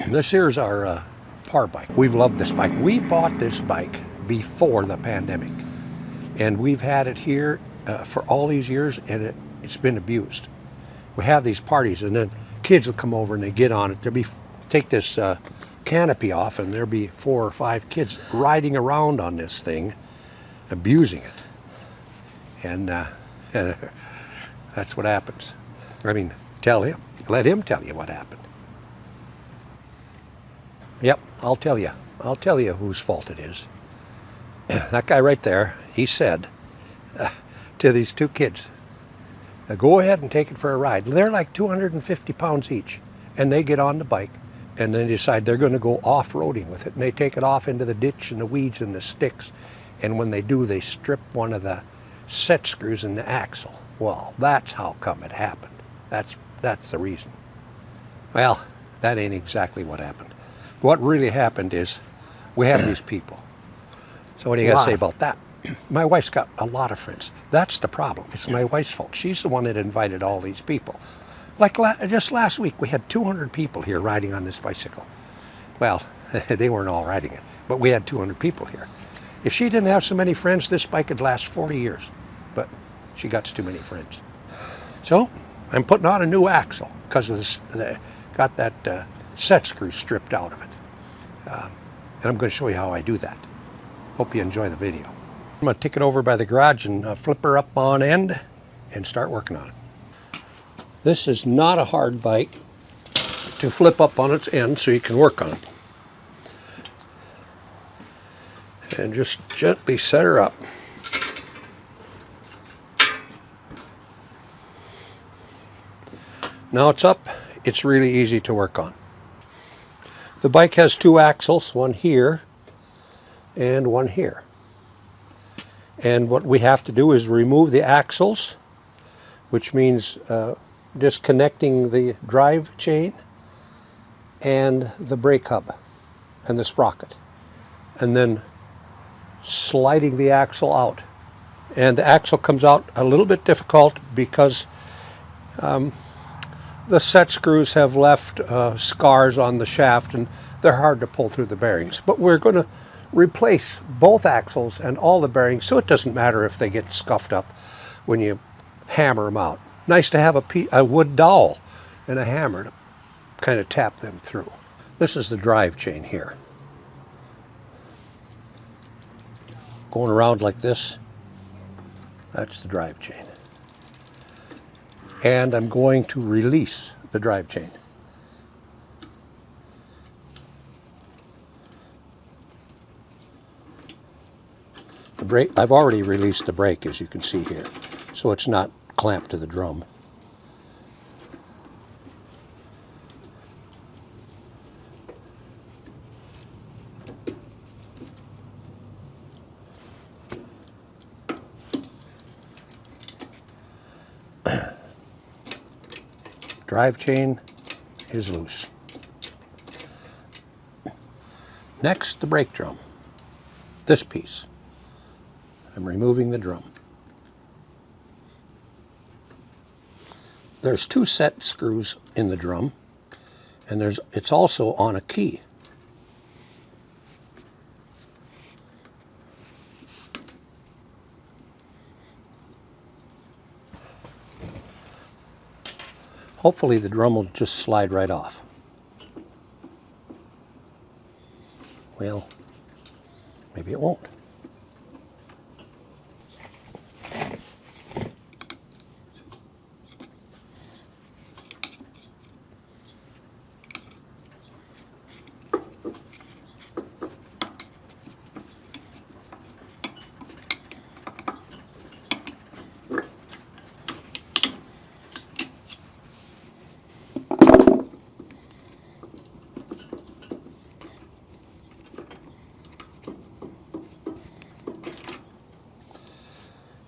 This here's our power bike. We've loved this bike. We bought this bike before the pandemic, and we've had it here for all these years, and it's been abused. We have these parties, and then kids will come over and they get on it. Take this canopy off, and there'll be 4 or 5 kids riding around on this thing, abusing it, and that's what happens. I mean, tell him. Let him tell you what happened. Yep, I'll tell you. I'll tell you whose fault it is. That guy right there, he said to these 2 kids, go ahead and take it for a ride. They're like 250 pounds each, and they get on the bike, and they decide they're going to go off-roading with it, and they take it off into the ditch and the weeds and the sticks, and when they do, they strip one of the set screws in the axle. Well, that's how come it happened. That's the reason. Well, that ain't exactly what happened. What really happened is we have these people. So what do you got to say about that? My wife's got a lot of friends. That's the problem. It's my wife's fault. She's the one that invited all these people. Like just last week, we had 200 people here riding on this bicycle. Well, they weren't all riding it, but we had 200 people here. If she didn't have so many friends, this bike could last 40 years. But she got too many friends. So I'm putting on a new axle because of this. Got that set screw stripped out of it. And I'm going to show you how I do that. Hope you enjoy the video. I'm going to take it over by the garage and flip her up on end and start working on it. This is not a hard bike to flip up on its end so you can work on it. And just gently set her up. Now it's up, it's really easy to work on. The bike has 2 axles, one here and one here. And what we have to do is remove the axles, which means disconnecting the drive chain and the brake hub and the sprocket, and then sliding the axle out. And the axle comes out a little bit difficult because the set screws have left scars on the shaft, and they're hard to pull through the bearings. But we're going to replace both axles and all the bearings, so it doesn't matter if they get scuffed up when you hammer them out. Nice to have a wood dowel and a hammer to kind of tap them through. This is the drive chain here. Going around like this, that's the drive chain. And I'm going to release the drive chain. The brake, I've already released the brake, as you can see here, so it's not clamped to the drum. Drive chain is loose. Next, the brake drum. This piece. I'm removing the drum. There's 2 set screws in the drum, and it's also on a key. Hopefully the drum will just slide right off. Well, maybe it won't.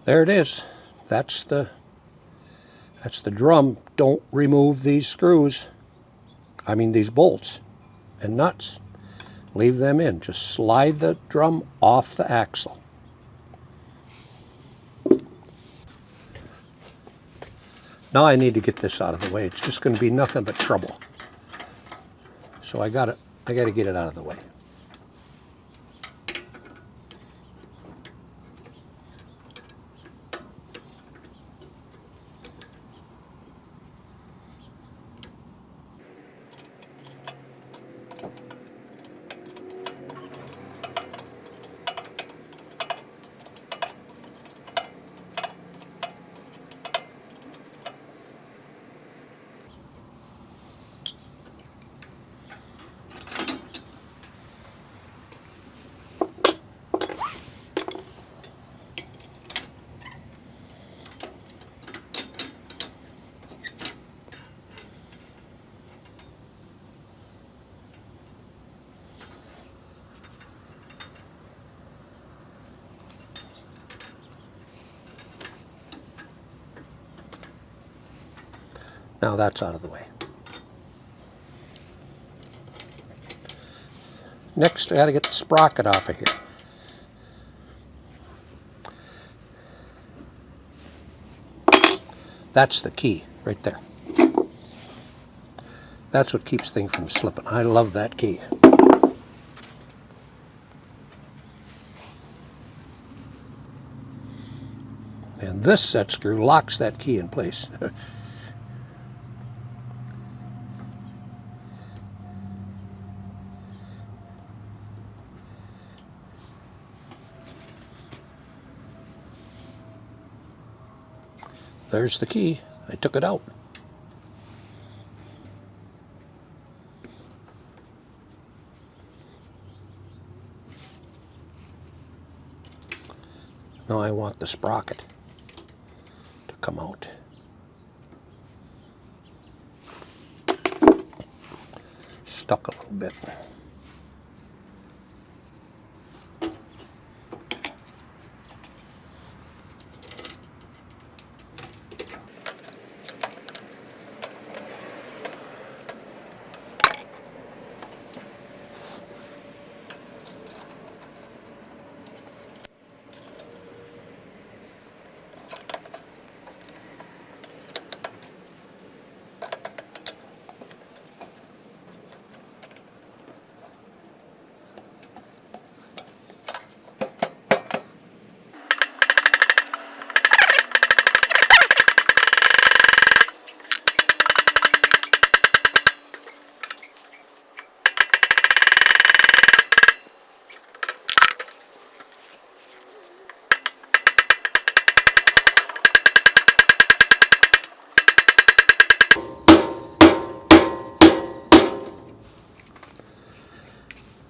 There it is. That's the drum. Don't remove these screws. I mean these bolts and nuts. Leave them in. Just slide the drum off the axle. Now I need to get this out of the way. It's just going to be nothing but trouble. So I got to get it out of the way. Now that's out of the way. Next, I got to get the sprocket off of here. That's the key right there. That's what keeps things from slipping. I love that key. And this set screw locks that key in place. There's the key. I took it out. Now I want the sprocket to come out. Stuck a little bit.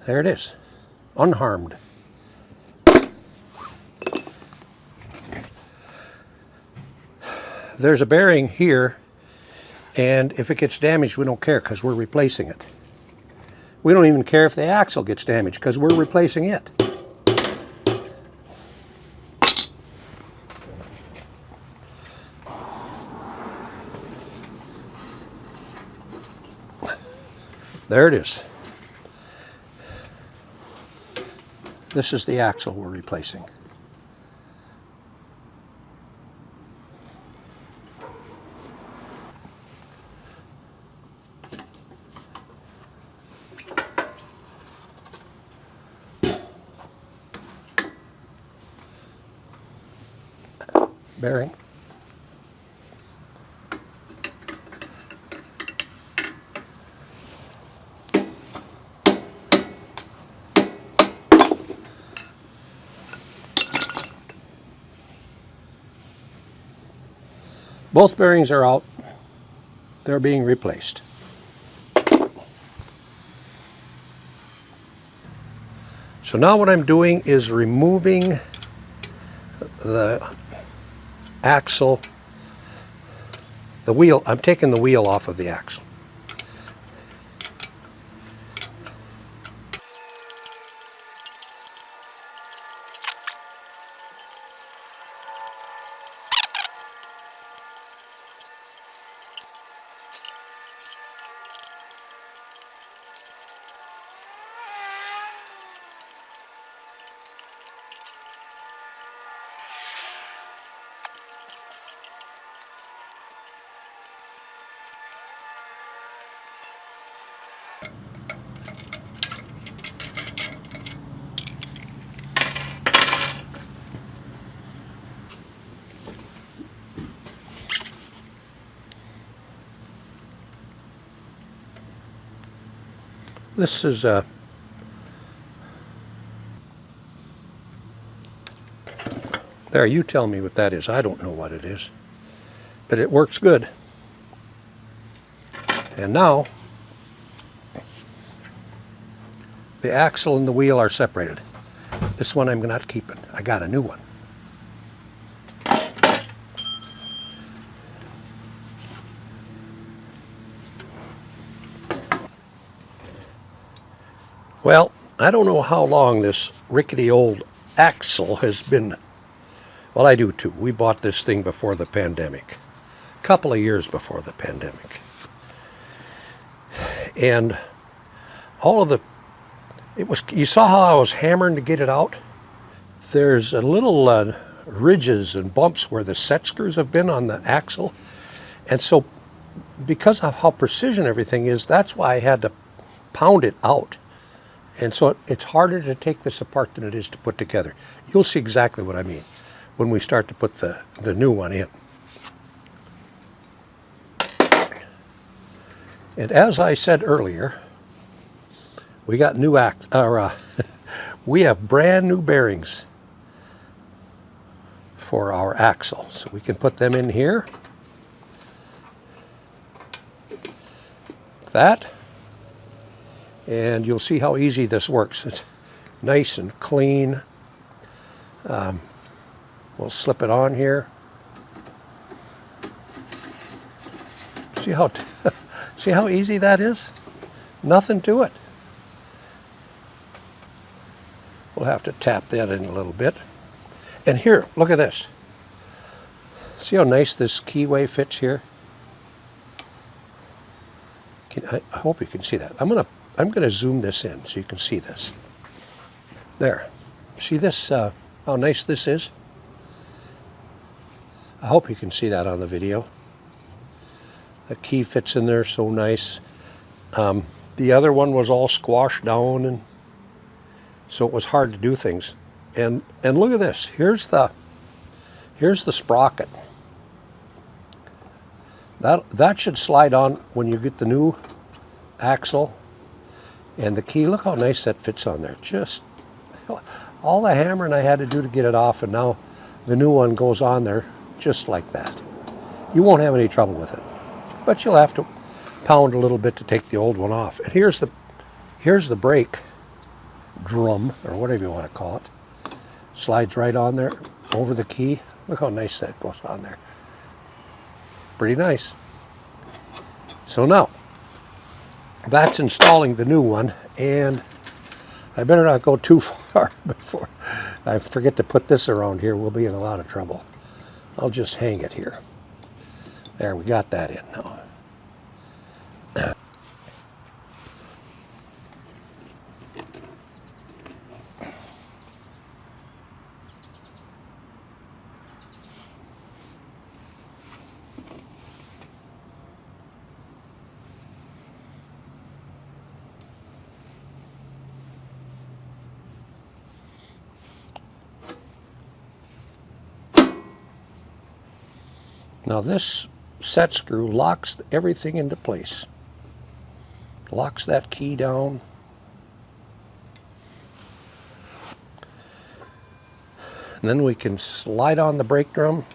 There it is, unharmed. There's a bearing here, and if it gets damaged, we don't care because we're replacing it. We don't even care if the axle gets damaged because we're replacing it. There it is. This is the axle we're replacing. Bearing. Both bearings are out. They're being replaced. So now what I'm doing is removing the axle, the wheel. I'm taking the wheel off of the axle. This is there, you tell me what that is. I don't know what it is, but it works good. And now the axle and the wheel are separated. This one I'm not keeping. I got a new one. Well, I don't know how long this rickety old axle has been. Well, I do too. We bought this thing before the pandemic. A couple of years before the pandemic. And all of you saw how I was hammering to get it out? There's a little ridges and bumps where the set screws have been on the axle. And so because of how precision everything is, that's why I had to pound it out. And so it's harder to take this apart than it is to put together. You'll see exactly what I mean when we start to put the new one in. And as I said earlier, we got we have brand new bearings for our axle. So we can put them in here. That. And you'll see how easy this works. It's nice and clean. We'll slip it on here. See how easy that is? Nothing to it. We'll have to tap that in a little bit. And here, look at this. See how nice this keyway fits here? I hope you can see that. I'm gonna zoom this in so you can see this. There. See this, how nice this is? I hope you can see that on the video. The key fits in there so nice. The other one was all squashed down, and so it was hard to do things. And look at this. Here's the sprocket. That should slide on when you get the new axle. And the key, look how nice that fits on there. Just all the hammering I had to do to get it off, and now the new one goes on there just like that. You won't have any trouble with it. But you'll have to pound a little bit to take the old one off. And here's the brake drum, or whatever you want to call it. Slides right on there over the key. Look how nice that goes on there. Pretty nice. So now, that's installing the new one, and I better not go too far before I forget to put this around here. We'll be in a lot of trouble. I'll just hang it here. There, we got that in now. Now this set screw locks everything into place. Locks that key down. And then we can slide on the brake drum.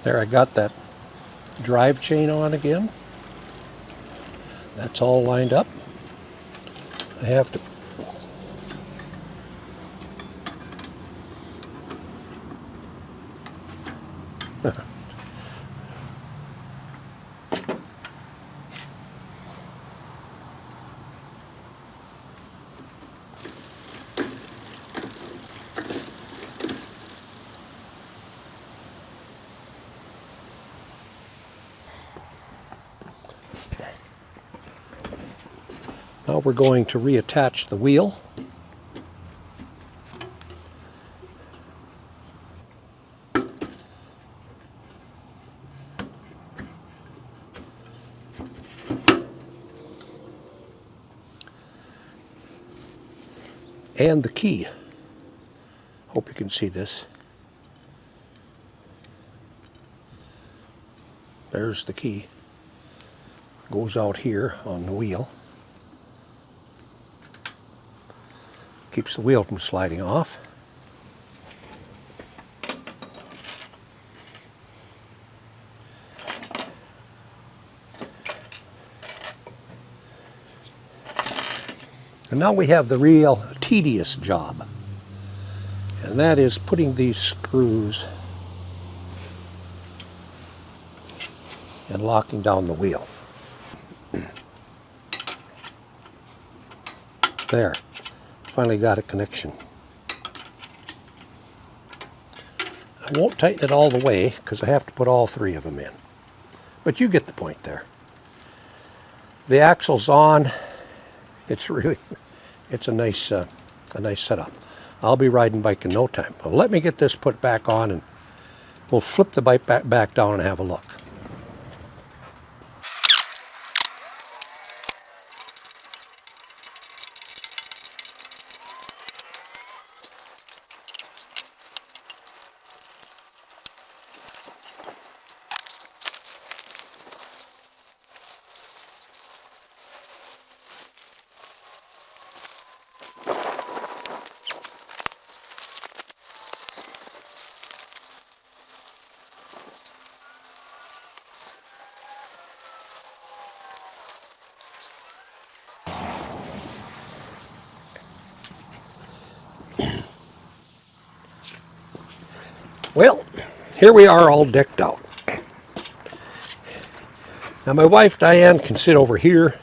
There, I got that drive chain on again. That's all lined up. I have to. Now we're going to reattach the wheel. And the key. Hope you can see this. There's the key. Goes out here on the wheel. Keeps the wheel from sliding off. And now we have the real tedious job. And that is putting these screws and locking down the wheel. There. Finally got a connection. I won't tighten it all the way because I have to put all three of them in. But you get the point there. The axle's on. It's a nice setup. I'll be riding bike in no time. Well, let me get this put back on and we'll flip the bike back down and have a look. Well, here we are all decked out. Now my wife Diane can sit over here,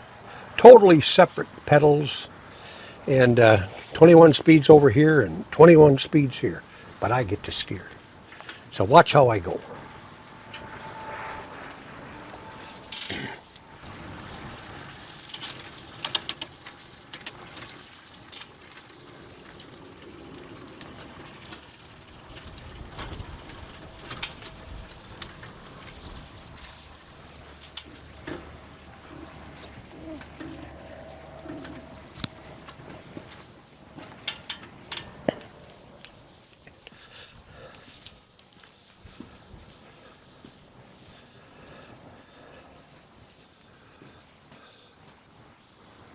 totally separate pedals, and 21 speeds over here and 21 speeds here, but I get to steer. So watch how I go.